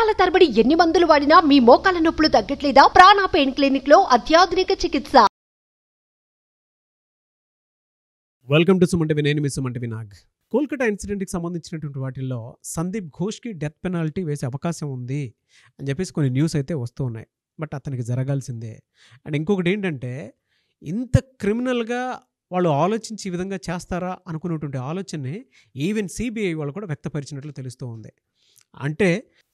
సంవత్సరాల తరబడి ఎన్ని మందులు వాడినా మీ మోకాల నొప్పులు తగ్గట్లేదా? ప్రాణ పెయిన్ క్లినిక్ లో అత్యాధునిక చికిత్స. Welcome to Suman TV. నేను మీ సుమన్ టీవీ నాగ్. కోల్కతా ఇన్సిడెంట్కి సంబంధించినటువంటి వాటిల్లో సందీప్ ఘోష్కి డెత్ పెనాల్టీ వేసే అవకాశం ఉంది అని చెప్పేసి కొన్ని న్యూస్ అయితే వస్తూ ఉన్నాయి. బట్ అతనికి జరగాల్సిందే. అండ్ ఇంకొకటి ఏంటంటే, ఇంత క్రిమినల్గా వాళ్ళు ఆలోచించి ఈ విధంగా చేస్తారా అనుకున్నటువంటి ఆలోచనని ఈవెన్ సిబిఐ వాళ్ళు కూడా వ్యక్తపరిచినట్లు తెలుస్తూ ఉంది. అంటే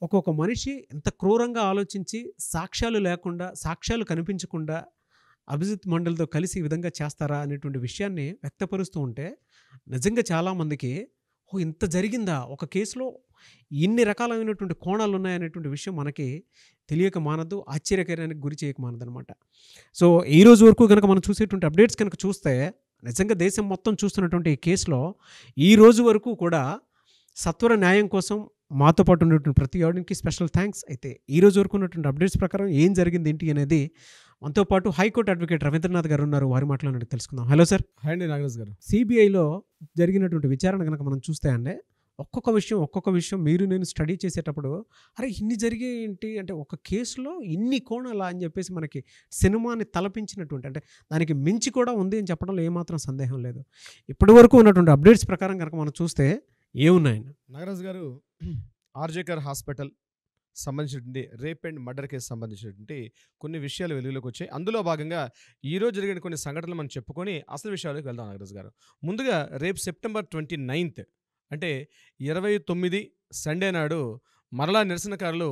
ఒక్కొక్క మనిషి ఎంత క్రూరంగా ఆలోచించి సాక్ష్యాలు లేకుండా, సాక్ష్యాలు కనిపించకుండా అభిజిత్ మండల్తో కలిసి ఈ విధంగా చేస్తారా అనేటువంటి విషయాన్ని వ్యక్తపరుస్తూ ఉంటే నిజంగా చాలామందికి ఇంత జరిగిందా, ఒక కేసులో ఇన్ని రకాలైనటువంటి కోణాలు ఉన్నాయనేటువంటి విషయం మనకి తెలియక మానదు, ఆశ్చర్యకరానికి గురి చేయక మానదనమాట. సో ఈ రోజు వరకు కనుక మనం చూసేటువంటి అప్డేట్స్ కనుక చూస్తే నిజంగా దేశం మొత్తం చూస్తున్నటువంటి ఈ కేసులో ఈ రోజు వరకు కూడా సత్వర న్యాయం కోసం మాతో పాటు ఉన్నటువంటి ప్రతి ఆడియన్కి స్పెషల్ థ్యాంక్స్. అయితే ఈ రోజు వరకు ఉన్నటువంటి అప్డేట్స్ ప్రకారం ఏం జరిగింది ఏంటి అనేది మనతో పాటు హైకోర్టు అడ్వకేట్ రవీంద్రనాథ్ గారు ఉన్నారు. వారి మాటలు తెలుసుకుందాం. Hello sir. హాయ్ అండి నాగరాజ్ గారు. సిబిఐలో జరిగినటువంటి విచారణ కనుక మనం చూస్తే అండి, ఒక్కొక్క విషయం మీరు నేను స్టడీ చేసేటప్పుడు అరే ఇన్ని జరిగే ఏంటి అంటే, ఒక కేసులో ఇన్ని కోణాలా అని చెప్పేసి మనకి సినిమాని తలపించినటువంటి, అంటే దానికి మించి కూడా ఉంది అని చెప్పడంలో ఏమాత్రం సందేహం లేదు. ఇప్పటి వరకు ఉన్నటువంటి అప్డేట్స్ ప్రకారం కనుక మనం చూస్తే ఏమున్నాయండి? నాగరాజ్ గారు, ఆర్జేకర్ హాస్పిటల్ సంబంధించినటువంటి రేప్ అండ్ మర్డర్ కేసు సంబంధించినటువంటి కొన్ని విషయాలు వెలుగులోకి వచ్చాయి. అందులో భాగంగా ఈరోజు జరిగిన కొన్ని సంఘటనలు మనం చెప్పుకొని అసలు విషయాలకు వెళ్దాం. నాగరాజ్ గారు, ముందుగా రేపు సెప్టెంబర్ 29 అంటే 29 సండే నాడు మరలా నిరసనకారులు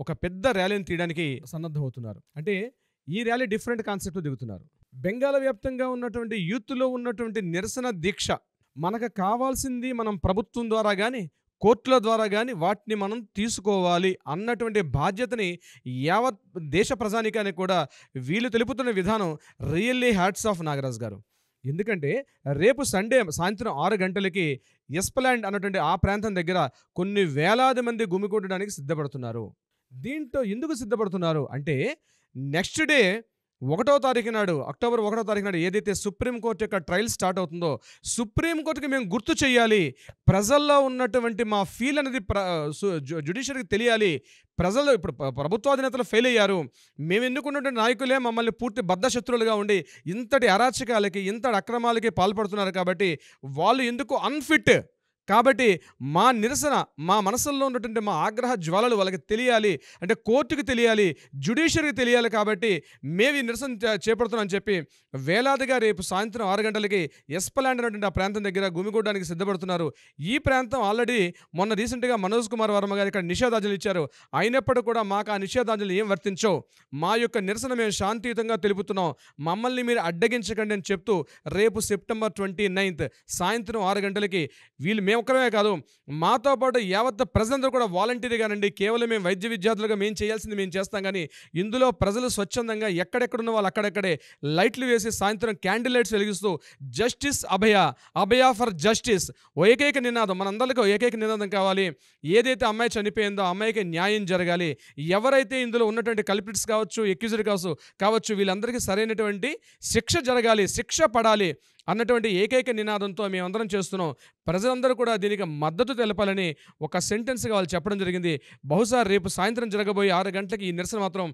ఒక పెద్ద ర్యాలీని తీయడానికి సన్నద్ధమవుతున్నారు. అంటే ఈ ర్యాలీ డిఫరెంట్ కాన్సెప్ట్ దిగుతున్నారు. బెంగాల్ వ్యాప్తంగా ఉన్నటువంటి యూత్లో ఉన్నటువంటి నిరసన దీక్ష, మనకు కావాల్సింది మనం ప్రభుత్వం ద్వారా కానీ కోర్టుల ద్వారా కానీ వాటిని మనం తీసుకోవాలి అన్నటువంటి బాధ్యతని యావత్ దేశ ప్రజానికానికి కూడా వీళ్ళు తెలుపుతున్న విధానం రియల్లీ హ్యాట్స్ ఆఫ్ నాగరాజ్ గారు. ఎందుకంటే రేపు సండే సాయంత్రం 6 గంటలకి ఎస్ప్లాండ్ అన్నటువంటి ఆ ప్రాంతం దగ్గర కొన్ని వేలాది మంది గుమికూడడానికి సిద్ధపడుతున్నారు. దీంట్లో ఎందుకు సిద్ధపడుతున్నారు అంటే, నెక్స్ట్ డే 1వ తారీఖు నాడు, అక్టోబర్ 1వ తారీఖు నాడు ఏదైతే సుప్రీంకోర్టు యొక్క ట్రయల్ స్టార్ట్ అవుతుందో, సుప్రీంకోర్టుకి మేము గుర్తు చేయాలి, ప్రజల్లో ఉన్నటువంటి మా ఫీల్ అనేది జ్యుడిషియరీకి తెలియాలి. ప్రజలు ఇప్పుడు ప్రభుత్వాధినేతలు ఫెయిల్ అయ్యారు, మేము ఎన్నుకున్నటువంటి నాయకులే మమ్మల్ని పూర్తి బద్ధశత్రులుగా ఉండి ఇంతటి అరాచకాలకి, ఇంతటి అక్రమాలకి పాల్పడుతున్నారు. కాబట్టి వాళ్ళు ఎందుకు అన్ఫిట్, కాబట్టి మా నిరసన, మా మనసుల్లో ఉన్నటువంటి మా ఆగ్రహ జ్వాలలు వాళ్ళకి తెలియాలి, అంటే కోర్టుకి తెలియాలి, జ్యుడిషియరీకి తెలియాలి. కాబట్టి మేము ఈ నిరసన చేపడుతున్నామని చెప్పి వేలాదిగా రేపు సాయంత్రం 6 గంటలకి ఎస్ప్లాండ్ అనేటువంటి ఆ ప్రాంతం దగ్గర గుమిగూడడానికి సిద్ధపడుతున్నారు. ఈ ప్రాంతం ఆల్రెడీ మొన్న రీసెంట్గా మనోజ్ కుమార్ వర్మ గారు ఇక్కడ నిషేధాజ్ఞలు ఇచ్చారు. అయినప్పటికీ కూడా మాకు ఆ నిషేధాజ్ఞలు ఏం వర్తించవు, మా యొక్క నిరసన మేము శాంతియుతంగా తెలుపుతున్నాం, మమ్మల్ని మీరు అడ్డగించకండి అని చెప్తూ రేపు సెప్టెంబర్ 29 సాయంత్రం 6 గంటలకి వీళ్ళు, మేము ఒక్కరమే కాదు మాతో పాటు యావత్ ప్రజలందరూ కూడా వాలంటీర్గానండి, కేవలం మేము వైద్య విద్యార్థులుగా మేము చేయాల్సింది మేము చేస్తాం. కానీ ఇందులో ప్రజలు స్వచ్ఛందంగా ఎక్కడెక్కడున్న వాళ్ళు అక్కడెక్కడే లైట్లు వేసి సాయంత్రం క్యాండిల్ లైట్స్ వెలిగిస్తూ justice Abhaya, Abhaya for justice ఏకైక నినాదం, మనందరికీ ఏకైక నినాదం కావాలి. ఏదైతే అమ్మాయి చనిపోయిందో ఆ అమ్మాయికి న్యాయం జరగాలి, ఎవరైతే ఇందులో ఉన్నటువంటి కల్పిట్స్ కావచ్చు, ఎక్యూజ్డ్ కావచ్చు వీళ్ళందరికీ సరైనటువంటి శిక్ష జరగాలి, శిక్ష పడాలి అన్నటువంటి ఏకైక నినాదంతో మేమందరం చేస్తున్నాం. ప్రజలందరూ కూడా దీనికి మద్దతు తెలపాలని ఒక సెంటెన్స్గా వాళ్ళు చెప్పడం జరిగింది. బహుశా రేపు సాయంత్రం జరగబోయే 6 గంటలకి ఈ నిరసన మాత్రం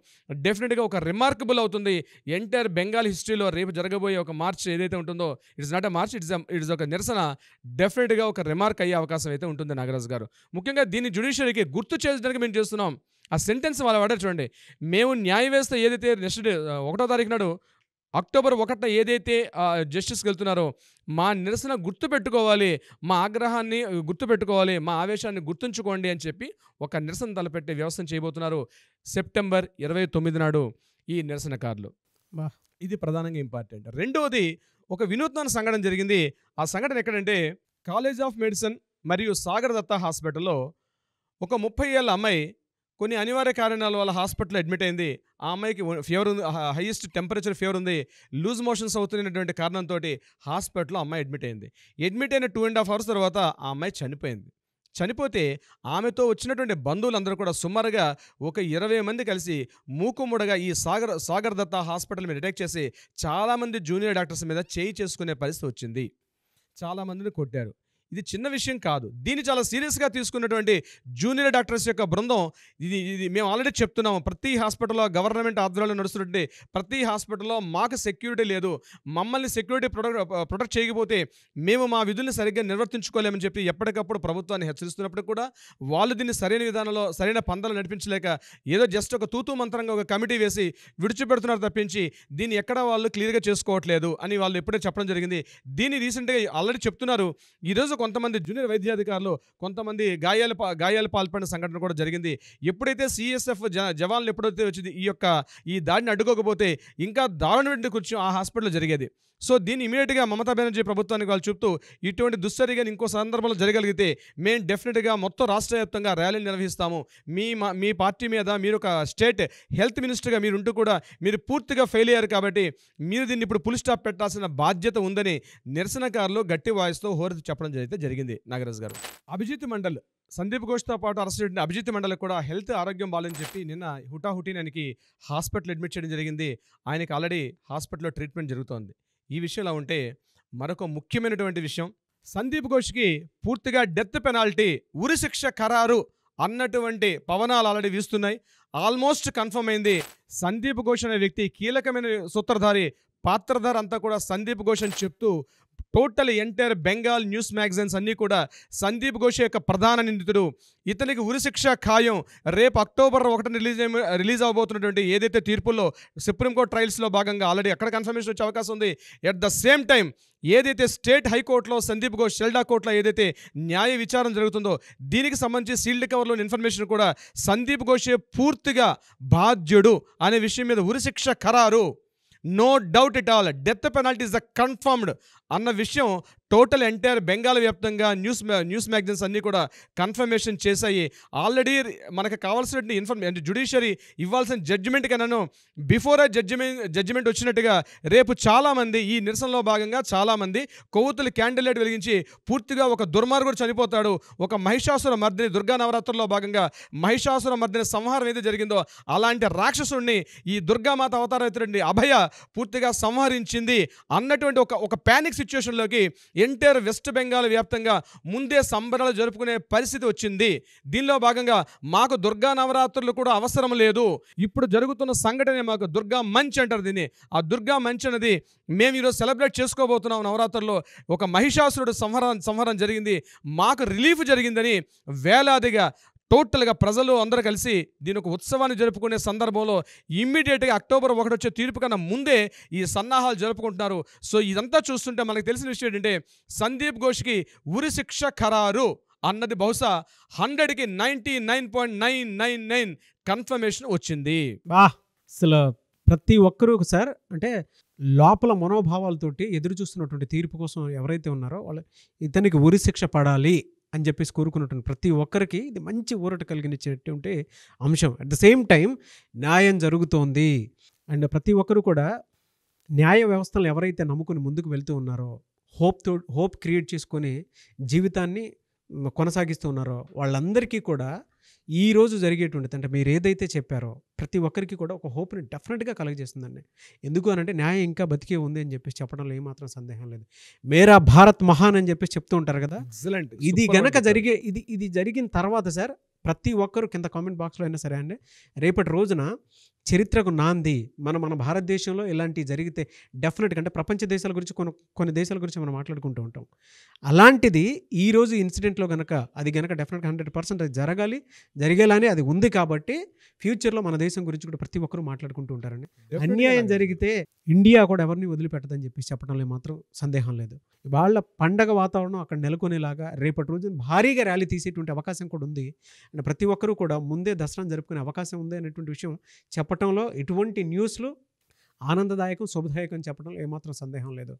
డెఫినెట్గా ఒక రిమార్కబుల్ అవుతుంది. ఎంటైర్ బెంగాల్ హిస్టరీలో రేపు జరగబోయే ఒక మార్చ్ ఏదైతే ఉంటుందో, it's not a March, it's ఒక నిరసన డెఫినెట్గా ఒక రిమార్క్ అయ్యే అవకాశం అయితే ఉంటుంది నాగరాజ్ గారు. ముఖ్యంగా దీన్ని జ్యుడిషియరీకి గుర్తు చేయడానికి మేము చేస్తున్నాం. ఆ సెంటెన్స్ వాళ్ళు వాడారు చూడండి, మేము న్యాయ వ్యవస్థ ఏదైతే నెక్స్ట్ డే 1వ తారీఖు నాడు అక్టోబర్ 1 ఏదైతే జస్టిస్కి వెళ్తున్నారో మా నిరసన గుర్తుపెట్టుకోవాలి, మా ఆగ్రహాన్ని గుర్తుపెట్టుకోవాలి, మా ఆవేశాన్ని గుర్తుంచుకోండి అని చెప్పి ఒక నిరసన తలపెట్టే వ్యవస్థను చేయబోతున్నారు సెప్టెంబర్ 29 నాడు ఈ నిరసనకారులు. ఇది ప్రధానంగా ఇంపార్టెంట్. రెండవది, ఒక వినూత్న సంఘటన జరిగింది. ఆ సంఘటన ఎక్కడంటే, కాలేజ్ ఆఫ్ మెడిసిన్ మరియు సాగర్ దత్తా హాస్పిటల్లో ఒక 30 ఏళ్ళ అమ్మాయి కొన్ని అనివార్య కారణాల వల్ల హాస్పిటల్లో అడ్మిట్ అయింది. ఆ అమ్మాయికి ఫీవర్ ఉంది, హైయెస్ట్ టెంపరేచర్ ఫీవర్ ఉంది, లూజ్ మోషన్స్ అవుతున్నటువంటి కారణంతో హాస్పిటల్లో అమ్మాయి అడ్మిట్ అయింది. అడ్మిట్ అయిన 2.5 hours తర్వాత ఆ అమ్మాయి చనిపోయింది. చనిపోతే ఆమెతో వచ్చినటువంటి బంధువులందరూ కూడా సుమారుగా ఒక 20 మంది కలిసి మూకుముడగా ఈ సాగర్ దత్తా హాస్పిటల్ మీద అటాక్ చేసి చాలామంది జూనియర్ డాక్టర్స్ మీద చేయి చేసుకునే పరిస్థితి వచ్చింది. చాలామందిని కొట్టారు. ఇది చిన్న విషయం కాదు. దీన్ని చాలా సీరియస్గా తీసుకున్నటువంటి జూనియర్ డాక్టర్స్ యొక్క బృందం ఇది మేము ఆల్రెడీ చెప్తున్నాము. ప్రతి హాస్పిటల్లో గవర్నమెంట్ ఆధ్వర్యంలో నడుస్తున్నట్టు ప్రతి హాస్పిటల్లో మాకు సెక్యూరిటీ లేదు, మమ్మల్ని సెక్యూరిటీ ప్రొటెక్ట్ చేయకపోతే మేము మా విధుల్ని సరిగ్గా నిర్వర్తించుకోలేమని చెప్పి ఎప్పటికప్పుడు ప్రభుత్వాన్ని హెచ్చరిస్తున్నప్పుడు కూడా వాళ్ళు దీన్ని సరైన విధానంలో సరైన పందాలు నడిపించలేక ఏదో జస్ట్ ఒక తూతూ మంత్రంగా ఒక కమిటీ వేసి విడిచిపెడుతున్నారు తప్పించి దీన్ని ఎక్కడ వాళ్ళు క్లియర్గా చేసుకోవట్లేదు అని వాళ్ళు ఎప్పుడే చెప్పడం జరిగింది. దీన్ని రీసెంట్గా ఆల్రెడీ చెప్తున్నారు. ఈరోజు కొంతమంది జూనియర్ వైద్యాధికారులు కొంతమంది గాయాలు పాల్పడిన సంఘటన కూడా జరిగింది. ఎప్పుడైతే సిఎస్ఎఫ్ జవాన్లు ఎప్పుడైతే వచ్చింది ఈ దాడిని అడ్డుకోకపోతే ఇంకా దారుణమైన కొంచెం ఆ హాస్పిటల్లో జరిగేది. సో దీన్ని ఇమీడియట్గా మమతా బెనర్జీ ప్రభుత్వానికి వాళ్ళు చెప్తూ ఇటువంటి దుశ్చర్యగా ఇంకో సందర్భంలో జరగలిగితే మేము డెఫినెట్గా మొత్తం రాష్ట్ర వ్యాప్తంగా ర్యాలీని నిర్వహిస్తాము. మీ పార్టీ మీద మీరు ఒక స్టేట్ హెల్త్ మినిస్టర్గా మీరు ఉంటూ కూడా మీరు పూర్తిగా ఫెయిల్ అయ్యారు కాబట్టి మీరు దీన్ని ఇప్పుడు ఫుల్ స్టాప్ పెట్టాల్సిన బాధ్యత ఉందని నిరసనకారులు గట్టి వాయిస్తో హోరెత్తి చెప్పడం జరిగింది. నాగరాజ్ గారు, అభిజిత్ మండల్ సందీప్ ఘోష్తో పాటు అరెస్ట్ చేసిన అభిజిత్ మండల్ కూడా హెల్త్ ఆరోగ్యం బాగాలని చెప్పి నిన్న హుటాహుటిని ఆయనకి హాస్పిటల్ అడ్మిట్ చేయడం జరిగింది. ఆయనకి ఆల్రెడీ హాస్పిటల్లో ట్రీట్మెంట్ జరుగుతోంది. ఈ విషయంలో ఉంటే మరొక ముఖ్యమైనటువంటి విషయం, సందీప్ ఘోష్కి పూర్తిగా డెత్ పెనాల్టీ ఉరిశిక్ష ఖరారు అన్నటువంటి పవనాలు ఆల్రెడీ వీస్తున్నాయి. ఆల్మోస్ట్ కన్ఫర్మ్ అయింది. సందీప్ ఘోష్ అనే వ్యక్తి కీలకమైన సూత్రధారి, పాత్రధారి అంతా కూడా సందీప్ ఘోష్ అని చెప్తూ total entire Bengal news magazines అన్నీ కూడా సందీప్ ఘోష్ యొక్క ప్రధాన నిందితుడు, ఇతనికి ఉరిశిక్ష ఖాయం. రేపు అక్టోబర్ 1 రిలీజ్ అవబోతున్నటువంటి ఏదైతే తీర్పుల్లో సుప్రీంకోర్టు ట్రయల్స్లో భాగంగా ఆల్రెడీ అక్కడ కన్ఫర్మేషన్ వచ్చే అవకాశం ఉంది. ఎట్ ద సేమ్ టైం ఏదైతే స్టేట్ హైకోర్టులో సందీప్ ఘోష్ షెల్డా కోర్టులో ఏదైతే న్యాయ విచారణ జరుగుతుందో దీనికి సంబంధించి సీల్డ్ కవర్లోని ఇన్ఫర్మేషన్ కూడా సందీప్ ఘోషే పూర్తిగా బాధ్యుడు అనే విషయం మీద ఉరిశిక్ష ఖరారు, no doubt at all, death penalty is the confirmed అన్న విషయం టోటల్ ఎంటైర్ బెంగాల్ వ్యాప్తంగా న్యూస్ మ్యాగజైన్స్ అన్నీ కూడా కన్ఫర్మేషన్ చేశాయి. ఆల్రెడీ మనకు కావాల్సిన జ్యుడిషియరీ ఇవ్వాల్సిన జడ్జిమెంట్ కన్నాను బిఫోర్ జడ్జిమెంట్ వచ్చినట్టుగా రేపు చాలామంది ఈ నిరసనలో భాగంగా చాలామంది కొవ్వొత్తులు క్యాండిల్ వెలిగించి పూర్తిగా ఒక దుర్మార్గుడు చనిపోతాడు, ఒక మహిషాసుర మర్దిని దుర్గా నవరాత్రుల్లో భాగంగా మహిషాసుర మర్దిని సంహారం ఏది జరిగిందో అలాంటి రాక్షసుడిని ఈ దుర్గామాత అవతారైనటువంటి అభయ పూర్తిగా సంహరించింది అన్నటువంటి ఒక ప్యానిక్ సిచ్యువేషన్లోకి ఎంటైర్ వెస్ట్ బెంగాల్ వ్యాప్తంగా ముందే సంబరాలు జరుపుకునే పరిస్థితి వచ్చింది. దీనిలో భాగంగా మాకు దుర్గా నవరాత్రులు కూడా అవసరం లేదు, ఇప్పుడు జరుగుతున్న సంఘటన మాకు దుర్గా మంచ్ అంటారు దీన్ని. ఆ దుర్గా మంచ్ అనేది మేము ఈరోజు సెలబ్రేట్ చేసుకోబోతున్నాం. నవరాత్రుల్లో ఒక మహిషాసురుడు సంహారం జరిగింది, మాకు రిలీఫ్ జరిగిందని వేలాదిగా టోటల్గా ప్రజలు అందరూ కలిసి దీని ఒక ఉత్సవాన్ని జరుపుకునే సందర్భంలో ఇమ్మీడియట్గా అక్టోబర్ 1 వచ్చే తీర్పు కన్నా ముందే ఈ సన్నాహాలు జరుపుకుంటున్నారు. సో ఇదంతా చూస్తుంటే మనకు తెలిసిన విషయం ఏంటంటే సందీప్ ఘోష్కి ఉరిశిక్ష ఖరారు అన్నది బహుశా 100కి 99.999 కన్ఫర్మేషన్ వచ్చింది. అసలు ప్రతి ఒక్కరూ సార్ అంటే లోపల మనోభావాలతోటి ఎదురు చూస్తున్నటువంటి తీర్పు కోసం ఎవరైతే ఉన్నారో వాళ్ళు ఇతనికి ఉరిశిక్ష పడాలి అని చెప్పేసి కోరుకున్నటువంటి ప్రతి ఒక్కరికి ఇది మంచి ఊరట కలిగించేటువంటి అంశం. అట్ ద సేమ్ టైం న్యాయం జరుగుతోంది అండ్ ప్రతి ఒక్కరు కూడా న్యాయ వ్యవస్థలను ఎవరైతే నమ్ముకుని ముందుకు వెళ్తూ ఉన్నారో హోప్ క్రియేట్ చేసుకొని జీవితాన్ని కొనసాగిస్తూ ఉన్నారో వాళ్ళందరికీ కూడా ఈరోజు జరిగేటువంటిది అంటే మీరు ఏదైతే చెప్పారో ప్రతి ఒక్కరికి కూడా ఒక హోప్ని డెఫినెట్గా కలగజేస్తుందండి. ఎందుకు అనంటే న్యాయం ఇంకా బతికే ఉంది అని చెప్పేసి చెప్పడంలో ఏమాత్రం సందేహం లేదు. మేరా భారత్ మహాన్ అని చెప్పేసి చెప్తూ ఉంటారు కదా. ఇది గనక ఇది జరిగిన తర్వాత సార్ ప్రతి ఒక్కరు కింద కామెంట్ బాక్స్లో అయినా సరే అండి రేపటి రోజున చరిత్రకు నాంది మన భారతదేశంలో ఇలాంటివి జరిగితే డెఫినెట్గా అంటే ప్రపంచ దేశాల గురించి కొన్ని దేశాల గురించి మనం మాట్లాడుకుంటూ ఉంటాం. అలాంటిది ఈరోజు ఇన్సిడెంట్లో కనుక అది కనుక డెఫినెట్గా 100% అది జరిగేలానే అది ఉంది కాబట్టి ఫ్యూచర్లో మన దేశం గురించి కూడా ప్రతి ఒక్కరూ మాట్లాడుకుంటూ ఉంటారండి. అన్యాయం జరిగితే ఇండియా కూడా ఎవరిని వదిలిపెట్టదని చెప్పి చెప్పడంలో మాత్రం సందేహం లేదు. వాళ్ళ పండగ వాతావరణం అక్కడ నెలకొనేలాగా రేపటి రోజు భారీగా ర్యాలీ తీసేటువంటి అవకాశం కూడా ఉంది. అండ్ ప్రతి ఒక్కరూ కూడా ముందే దసరాను జరుపుకునే అవకాశం ఉంది అనేటువంటి విషయం చెప్పడంలో ఎటువంటి న్యూస్లు ఆనందదాయకం శుభదాయకం చెప్పడంలో ఏమాత్రం సందేహం లేదు.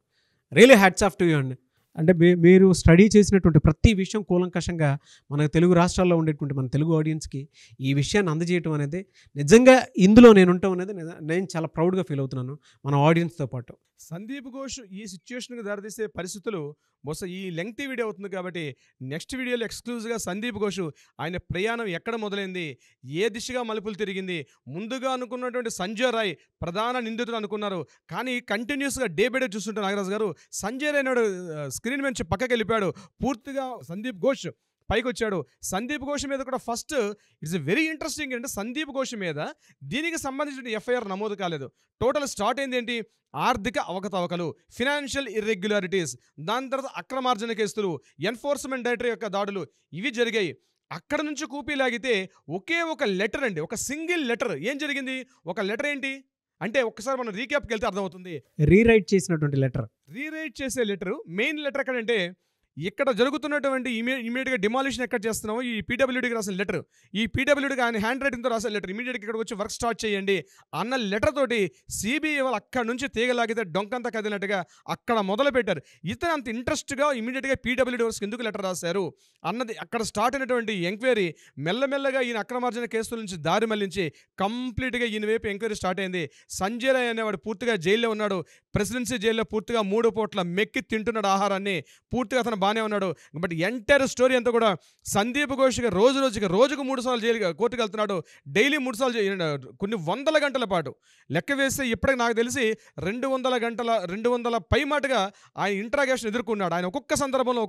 Really hats off to you అండి. అంటే మీరు స్టడీ చేసినటువంటి ప్రతి విషయం కూలంకషంగా మన తెలుగు రాష్ట్రాల్లో ఉండేటువంటి మన తెలుగు ఆడియన్స్కి ఈ విషయాన్ని అందజేయటం అనేది నిజంగా ఇందులో నేను ఉండటం అనేది నేను చాలా ప్రౌడ్గా ఫీల్ అవుతున్నాను మన ఆడియన్స్తో పాటు. సందీప్ ఘోష్ ఈ సిచ్యువేషన్కి దారితీసే పరిస్థితులు బహుశా ఈ లెంగ్తీ వీడియో అవుతుంది కాబట్టి నెక్స్ట్ వీడియోలో ఎక్స్క్లూజివ్గా సందీప్ ఘోష్ ఆయన ప్రయాణం ఎక్కడ మొదలైంది, ఏ దిశగా మలుపులు తిరిగింది, ముందుగా అనుకున్నటువంటి సంజయ్ రాయ్ ప్రధాన నిందితుడు అనుకున్నారు, కానీ కంటిన్యూస్గా డే బై డే చూస్తుంటే నాగరాజు గారు సంజయ్ రాయ్ నాడు స్క్రీన్ నుంచి పక్కకి వెళ్ళిపోయాడు, పూర్తిగా సందీప్ ఘోష్ పైకి వచ్చాడు. సందీప్ ఘోష్ మీద కూడా ఫస్ట్ ఇట్స్ వెరీ ఇంట్రెస్టింగ్ అంటే సందీప్ ఘోష్ మీద దీనికి సంబంధించిన ఎఫ్ఐఆర్ నమోదు కాలేదు. టోటల్ స్టార్ట్ అయింది ఏంటి, ఆర్థిక అవకతవకలు, ఫినాన్షియల్ ఇర్రెగ్యులారిటీస్, దాని తర్వాత అక్రమార్జన కేసులు, ఎన్ఫోర్స్మెంట్ డైరెక్టరేట్ యొక్క దాడులు, ఇవి జరిగాయి. అక్కడ నుంచి కూపీ లాగితే ఒకే ఒక లెటర్ అండి, ఒక సింగిల్ లెటర్. ఏం జరిగింది, ఒక లెటర్ ఏంటి అంటే ఒక్కసారి మనం రీక్యాప్కి వెళ్తే అర్థమవుతుంది. రీరైట్ చేసినటువంటి లెటర్, రీరైట్ చేసే లెటర్, మెయిన్ లెటర్ ఎక్కడంటే ఇక్కడ జరుగుతున్నటువంటి ఇమీడియట్గా డిమాలిషన్ ఎక్కడ చేస్తున్నామో ఈ పీడబ్ల్యూడీకి రాసిన లెటర్, ఈ పీడబ్ల్యూడీకి ఆయన హ్యాండ్ రైటింగ్తో రాసిన లెటర్, ఇమీడియట్గా ఇక్కడికి వచ్చి వర్క్ స్టార్ట్ చేయండి అన్న లెటర్ తోటి సిబిఐ వాళ్ళు అక్కడ నుంచి తీగలాగితే డొంకంతా కదిలినట్టుగా అక్కడ మొదలు పెట్టారు. ఇతను అంత ఇంట్రెస్ట్గా ఇమీడియట్గా పీడబ్ల్యూడీ వర్క్స్కి ఎందుకు లెటర్ రాశారు అన్నది అక్కడ స్టార్ట్ అయినటువంటి ఎంక్వైరీ మెల్లమెల్లగా ఈయన అక్రమార్జన కేసుల నుంచి దారి మళ్లించి కంప్లీట్గా ఈయన వైపు ఎంక్వైరీ స్టార్ట్ అయింది. సంజయ్ రాయ్ అనేవాడు పూర్తిగా జైల్లో ఉన్నాడు, ప్రెసిడెన్సీ జైల్లో పూర్తిగా 3 పూట్ల మెక్కి తింటున్నాడు ఆహారాన్ని, పూర్తిగా అతను బాగానే ఉన్నాడు. బట్ ఎంటైర్ స్టోరీ అంతా కూడా సందీప్ ఘోష్గా రోజుకు 3 సార్లు జైలు కోర్టుకు వెళ్తున్నాడు, డైలీ 3 సార్లు కొన్ని వందల గంటల పాటు లెక్క వేస్తే ఇప్పటికి నాకు తెలిసి 200 పై మాటగా ఆయన ఇంట్రాగేషన్ ఎదుర్కొన్నాడు. ఆయన ఒక్కొక్క సందర్భంలో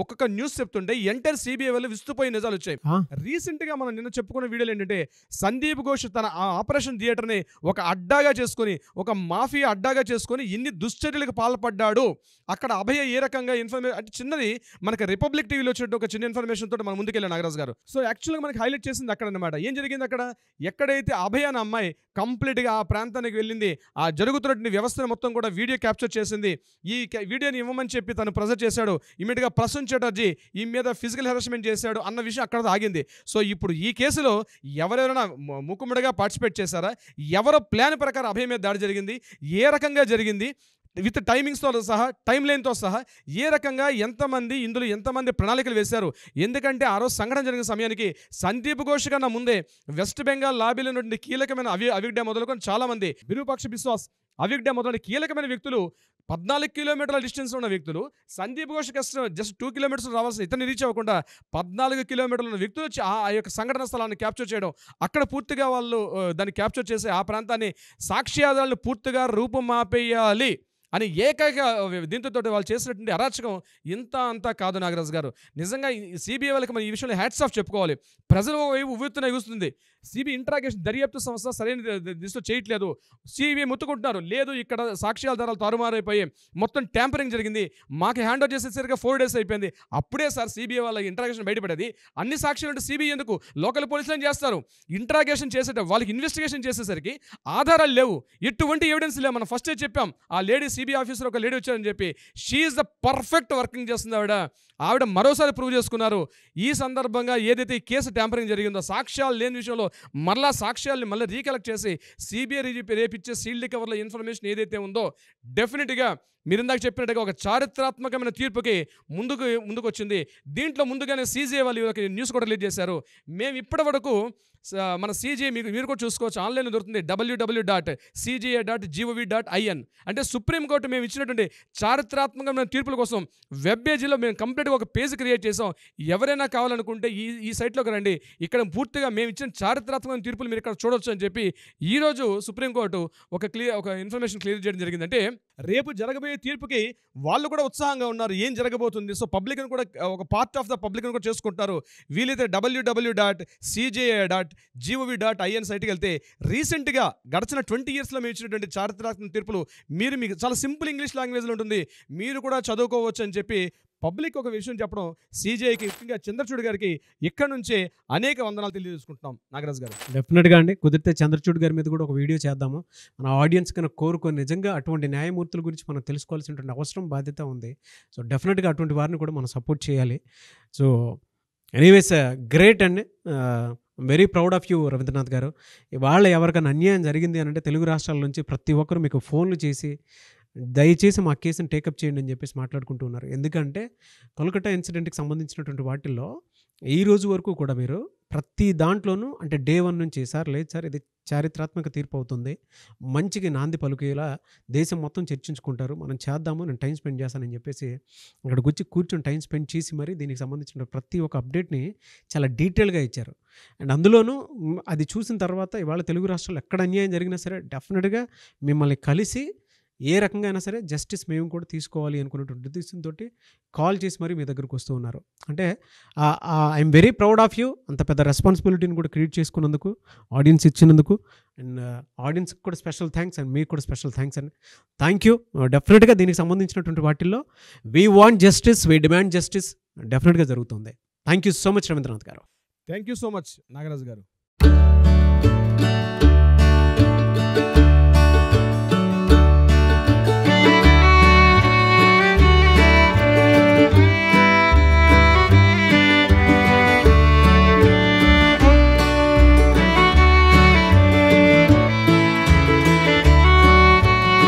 ఒక్కొక్క న్యూస్ చెప్తుంటే ఎంటైర్ సిబిఐ వల్ల విస్తుపోయి నిజాలు వచ్చాయి. రీసెంట్గా మనం నిన్న చెప్పుకున్న వీడియోలు ఏంటంటే సందీప్ ఘోష్ తన ఆపరేషన్ థియేటర్ని ఒక అడ్డాగా చేసుకొని, ఒక మాఫియా అడ్డాగా చేసుకొని ఇన్ని దుశ్చర్యలకు పాల్పడ్డాడు. అక్కడ అభయ ఏ రకంగా ఇన్ఫర్మేషన్ అంటే చిన్నది మనకి రిపబ్లిక్ టీవీలో వచ్చేట్టు ఒక చిన్న ఇన్ఫర్మేషన్ తోటి మనం ముందుకెళ్ళాం నాగరాజు గారు. సో యాక్చువల్గా మనకి హైలైట్ చేసింది అక్కడ అనమాట. ఏం జరిగింది అక్కడ, ఎక్కడైతే అభయ అనే అమ్మాయి కంప్లీట్గా ఆ ప్రాంతానికి వెళ్ళింది, ఆ జరుగుతున్నటువంటి వ్యవస్థను మొత్తం కూడా వీడియో క్యాప్చర్ చేసింది. ఈ వీడియోని ఇవ్వమని చెప్పి తను ప్రెజెంట్ చేశాడు. ఇమీడియట్గా ప్రసూన్ చటర్జీ ఈ మీద ఫిజికల్ హెరాస్మెంట్ చేశాడు అన్న విషయం అక్కడ ఆగింది. సో ఇప్పుడు ఈ కేసులో ఎవరెవరైనా ముక్కుముడిగా పార్టిసిపేట్ చేశారా, ఎవరో ప్లాన్ ప్రకారం అభయ మీద దాడి జరిగింది, ఏ రకంగా జరిగింది, విత్ టైమింగ్స్తో సహా టైం లైన్తో సహా ఏ రకంగా ఎంతమంది ప్రణాళికలు వేశారు. ఎందుకంటే ఆ రోజు సంఘటన జరిగిన సమయానికి సందీప్ ఘోష్ కన్నా ముందే వెస్ట్ బెంగాల్ లాబీలో నుండి కీలకమైన అవిగ్డే మొదలుకొని చాలామంది విరూపాక్ష బిశ్వాస్, అవిగ్డే మొదలైన కీలకమైన వ్యక్తులు 14 కిలోమీటర్ల డిస్టెన్స్ ఉన్న వ్యక్తులు సందీప్ ఘోష్ జస్ట్ 2 కిలోమీటర్స్ రావాల్సిన ఇతన్ని రీచ్ అవ్వకుండా 14 కిలోమీటర్ల ఉన్న వ్యక్తులు వచ్చి ఆ యొక్క సంఘటన స్థలాన్ని క్యాప్చర్ చేయడం, అక్కడ పూర్తిగా వాళ్ళు దాన్ని క్యాప్చర్ చేసి ఆ ప్రాంతాన్ని సాక్ష్యాధారాలను పూర్తిగా రూపుమాపేయాలి అని ఏకైక దీంతో వాళ్ళు చేసినటువంటి అరాచకం ఇంత అంతా కాదు నాగరాజు గారు. నిజంగా సిబిఐ వాళ్ళకి మనం ఈ విషయంలో హ్యాట్స్ ఆఫ్ చెప్పుకోవాలి. ప్రజలు వైపు ఉవ్వెత్తున ఎగుస్తుంది. సిబిఐ ఇంట్రాగేషన్ దర్యాప్తు సంస్థ సరైన దిశలో చేయట్లేదు, సిబిఐ ముత్తుకుంటున్నారు. లేదు ఇక్కడ సాక్ష్యాధారాలు తారుమారైపోయి మొత్తం ట్యాంపరింగ్ జరిగింది, మాకు హ్యాండ్ ఓవర్ చేసేసరిగా 4 days అయిపోయింది, అప్పుడే సార్ సిబిఐ వాళ్ళ ఇంట్రాగేషన్ బయటపడేది. అన్ని సాక్ష్యాలు అంటే సిబిఐ ఎందుకు, లోకల్ పోలీసులు చేస్తారు. ఇంట్రాగేషన్ చేసేట వాళ్ళకి ఇన్వెస్టిగేషన్ చేసేసరికి ఆధారాలు లేవు, ఎటువంటి ఎవిడెన్స్ లేవు. మనం ఫస్టే చెప్పాం, ఆ లేడీ సిబిఐ ఆఫీసర్ ఒక లేడీ వచ్చారని చెప్పి, షీఈస్ ద పర్ఫెక్ట్ వర్కింగ్ చేస్తుంది ఆవిడ మరోసారి ప్రూవ్ చేసుకున్నారు. ఈ సందర్భంగా ఏదైతే ఈ కేసు ట్యాంపరింగ్ జరిగిందో, సాక్ష్యాలు లేని విషయంలో మళ్ళా సాక్ష్యాలని మళ్ళీ రీకలెక్ట్ చేసి సిబిఐ రేపిచ్చే సీల్డ్ కవర్లో ఇన్ఫర్మేషన్ ఏదైతే ఉందో డెఫినెట్గా మీరు ఇందాక చెప్పినట్టుగా ఒక చారిత్రాత్మకమైన తీర్పుకి ముందుకు వచ్చింది. దీంట్లో ముందుగానే సీజీఐ వాళ్ళు న్యూస్ కూడా రిలీజ్ చేశారు. మేము ఇప్పటి వరకు మన సీజీఐ మీరు కూడా చూసుకోవచ్చు, ఆన్లైన్లో దొరుకుతుంది, www.cga.gov.in. అంటే సుప్రీంకోర్టు మేము ఇచ్చినటువంటి చారిత్రాత్మకమైన తీర్పుల కోసం వెబ్ పేజీలో మేము కంప్లీట్గా ఒక పేజ్ క్రియేట్ చేసాం. ఎవరైనా కావాలనుకుంటే ఈ సైట్లోకి రండి, ఇక్కడ పూర్తిగా మేము ఇచ్చిన చారిత్రాత్మకమైన తీర్పులు మీరు ఇక్కడ చూడవచ్చు అని చెప్పి ఈరోజు సుప్రీంకోర్టు ఒక ఇన్ఫర్మేషన్ క్లియర్ చేయడం జరిగిందంటే రేపు జరగబోయే తీర్పుకి వాళ్ళు కూడా ఉత్సాహంగా ఉన్నారు, ఏం జరగబోతుంది. సో పబ్లిక్ని కూడా ఒక పార్ట్ ఆఫ్ ద పబ్లిక్ని కూడా చేసుకుంటారు. వీలైతే www.cga.gov.in సైట్కి వెళ్తే రీసెంట్గా గడిచిన 20 yearsలో మేము ఇచ్చినటువంటి చారిత్రాత్మక తీర్పులు మీకు చాలా సింపుల్ ఇంగ్లీష్ లాంగ్వేజ్లో ఉంటుంది, మీరు కూడా చదువుకోవచ్చు అని చెప్పి పబ్లిక్ ఒక విషయం చెప్పడం సీజేఐకి, ముఖ్యంగా చంద్రచూడ్ గారికి ఇక్కడ నుంచే అనేక వందనాలు తెలియజేసుకుంటున్నాం నాగరాజు గారు. డెఫినెట్గా అండి, కుదిరితే చంద్రచూడ్ గారి మీద కూడా ఒక వీడియో చేద్దాము. మన ఆడియన్స్ కన్నా కోరుకొని నిజంగా అటువంటి న్యాయమూర్తుల గురించి మనం తెలుసుకోవాల్సినటువంటి అవసరం, బాధ్యత ఉంది. సో డెఫినెట్గా అటువంటి వారిని కూడా మనం సపోర్ట్ చేయాలి. సో ఎనీవేస్ గ్రేట్ అండి, very proud of you Ravindranath గారు. ఇవాళ ఎవరికైనా అన్యాయం జరిగింది అని అంటే తెలుగు రాష్ట్రాల నుంచి ప్రతి ఒక్కరు మీకు ఫోన్లు చేసి దయచేసి మా కేసుని టేకప్ చేయండి అని చెప్పేసి మాట్లాడుకుంటూ ఉన్నారు. ఎందుకంటే కోల్కతా ఇన్సిడెంట్కి సంబంధించినటువంటి వాటిల్లో ఈ రోజు వరకు కూడా మీరు ప్రతి దాంట్లోనూ అంటే డే 1 నుంచి సార్ లేదు సార్ ఇది చారిత్రాత్మక తీర్పు అవుతుంది, మంచికి నాంది పలుకేలా దేశం మొత్తం చర్చించుకుంటారు, మనం చేద్దాము, నేను టైం స్పెండ్ చేస్తానని చెప్పేసి అక్కడికి వచ్చి కూర్చొని టైం స్పెండ్ చేసి మరి దీనికి సంబంధించిన ప్రతి ఒక్క అప్డేట్ని చాలా డీటెయిల్గా ఇచ్చారు. అండ్ అందులోనూ అది చూసిన తర్వాత ఇవాళ తెలుగు రాష్ట్రాల్లో ఎక్కడ అన్యాయం జరిగినా సరే డెఫినెట్గా మిమ్మల్ని కలిసి ఏ రకంగా అయినా సరే జస్టిస్ మేము కూడా తీసుకోవాలి అనుకున్నటువంటి ఉద్దేశంతో కాల్ చేసి మరి మీ దగ్గరకు వస్తూ ఉన్నారు. అంటే I'm very proud of you, అంత పెద్ద రెస్పాన్సిబిలిటీని కూడా క్రియేట్ చేసుకున్నందుకు, ఆడియన్స్ ఇచ్చినందుకు. అండ్ ఆడియన్స్కి కూడా స్పెషల్ థ్యాంక్స్ అండ్ మీకు కూడా స్పెషల్ థ్యాంక్స్ అండి. Thank you. డెఫినెట్గా దీనికి సంబంధించినటువంటి వాటిల్లో we want justice, we demand justice డెఫినెట్గా జరుగుతుంది. Thank you so much Ravindranath గారు. Thank you so much Nagaraju గారు.